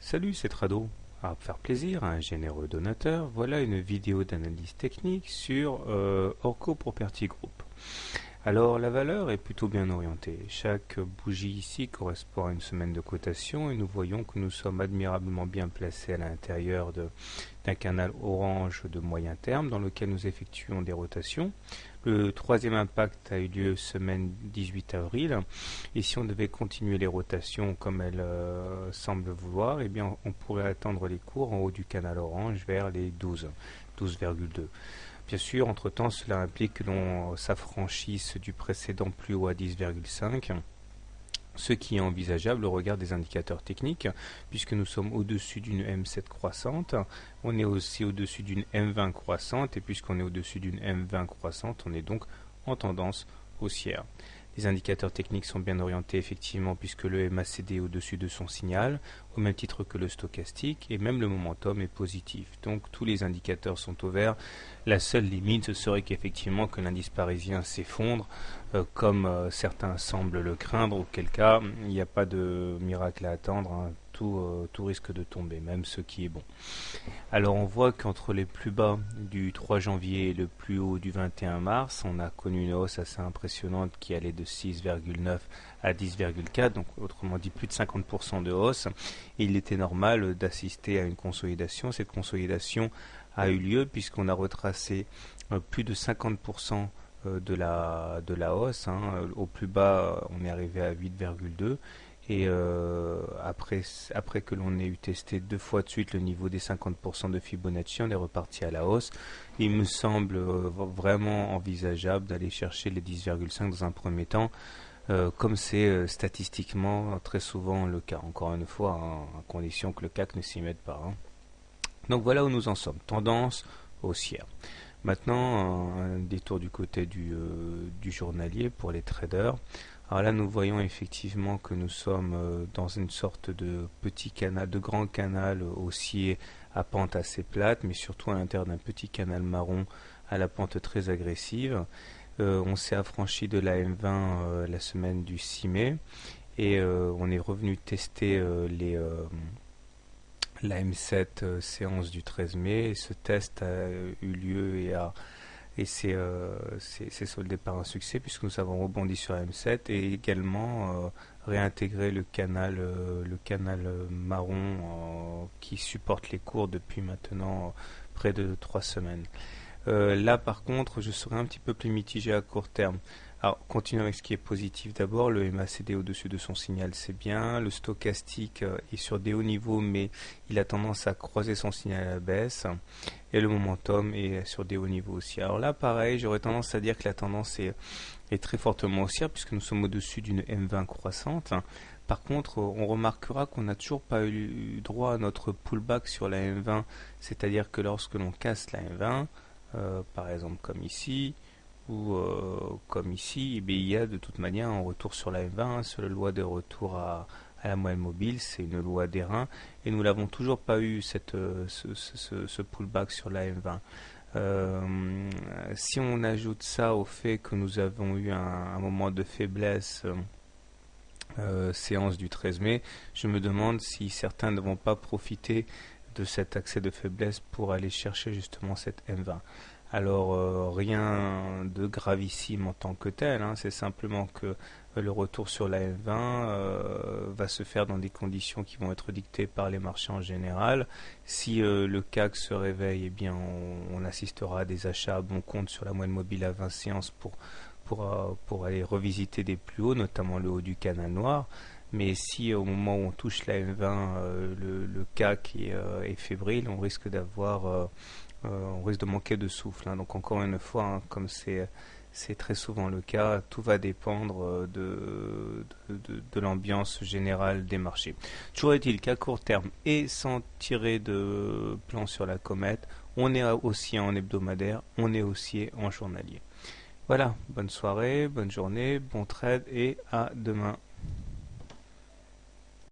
Salut, c'est Trado. À faire plaisir à un généreux donateur, voilà une vidéo d'analyse technique sur Orco Property Group. Alors la valeur est plutôt bien orientée. Chaque bougie ici correspond à une semaine de cotation et nous voyons que nous sommes admirablement bien placés à l'intérieur d'un canal orange de moyen terme dans lequel nous effectuons des rotations. Le troisième impact a eu lieu semaine 18 avril et si on devait continuer les rotations comme elle semble vouloir, eh bien on pourrait attendre les cours en haut du canal orange vers les 12,2. Bien sûr, entre-temps, cela implique que l'on s'affranchisse du précédent plus haut à 10,5, ce qui est envisageable au regard des indicateurs techniques, puisque nous sommes au-dessus d'une M7 croissante, on est aussi au-dessus d'une M20 croissante, et puisqu'on est au-dessus d'une M20 croissante, on est donc en tendance haussière. Les indicateurs techniques sont bien orientés effectivement puisque le MACD est au-dessus de son signal, au même titre que le stochastique, et même le momentum est positif. Donc tous les indicateurs sont au vert. La seule limite, ce serait qu'effectivement que l'indice parisien s'effondre, comme certains semblent le craindre, auquel cas il n'y a pas de miracle à attendre, hein. Tout risque de tomber, même ce qui est bon. Alors on voit qu'entre les plus bas du 3 janvier et le plus haut du 21 mars, on a connu une hausse assez impressionnante qui allait de 6,9 à 10,4, donc autrement dit plus de 50% de hausse. Et il était normal d'assister à une consolidation. Cette consolidation a eu lieu puisqu'on a retracé plus de 50% de la hausse. Au plus bas, on est arrivé à 8,2. Et après que l'on ait eu testé 2 fois de suite le niveau des 50% de Fibonacci, on est reparti à la hausse. Il me semble vraiment envisageable d'aller chercher les 10,5 dans un premier temps, comme c'est statistiquement très souvent le cas. Encore une fois, à condition que le CAC ne s'y mette pas. Donc voilà où nous en sommes. Tendance haussière. Maintenant, un détour du côté du journalier pour les traders. Alors là, nous voyons effectivement que nous sommes dans une sorte de petit canal, de grand canal haussier à pente assez plate, mais surtout à l'intérieur d'un petit canal marron à la pente très agressive. On s'est affranchi de la M20 la semaine du 6 mai et on est revenu tester la M7 séance du 13 mai. Et ce test a eu lieu et c'est soldé par un succès puisque nous avons rebondi sur la M7 et également réintégré le canal marron qui supporte les cours depuis maintenant près de 3 semaines. Là par contre je serai un petit peu plus mitigé à court terme. Alors continuons avec ce qui est positif d'abord, le MACD au-dessus de son signal c'est bien, le stochastique est sur des hauts niveaux mais il a tendance à croiser son signal à la baisse et le momentum est sur des hauts niveaux aussi. Alors là pareil, j'aurais tendance à dire que la tendance est très fortement haussière puisque nous sommes au-dessus d'une M20 croissante. Par contre, on remarquera qu'on n'a toujours pas eu droit à notre pullback sur la M20, c'est-à-dire que lorsque l'on casse la M20, par exemple comme ici, ou comme ici, il y a de toute manière un retour sur la M20, sur la loi de retour à la moyenne mobile, c'est une loi des reins, et nous n'avons toujours pas eu ce pullback sur la M20. Si on ajoute ça au fait que nous avons eu un moment de faiblesse séance du 13 mai, je me demande si certains ne vont pas profiter de cet accès de faiblesse pour aller chercher justement cette M20. Alors rien de gravissime en tant que tel, c'est simplement que le retour sur la M20 va se faire dans des conditions qui vont être dictées par les marchés en général. Si le CAC se réveille, eh bien on assistera à des achats à bon compte sur la moyenne mobile à 20 séances pour aller revisiter des plus hauts, notamment le haut du canal noir. Mais si au moment où on touche la M20, le CAC est fébrile, on risque de manquer de souffle. Donc encore une fois, comme c'est très souvent le cas, tout va dépendre de l'ambiance générale des marchés. Toujours est-il qu'à court terme, et sans tirer de plan sur la comète, on est haussier en hebdomadaire, on est haussier en journalier. Voilà, bonne soirée, bonne journée, bon trade et à demain.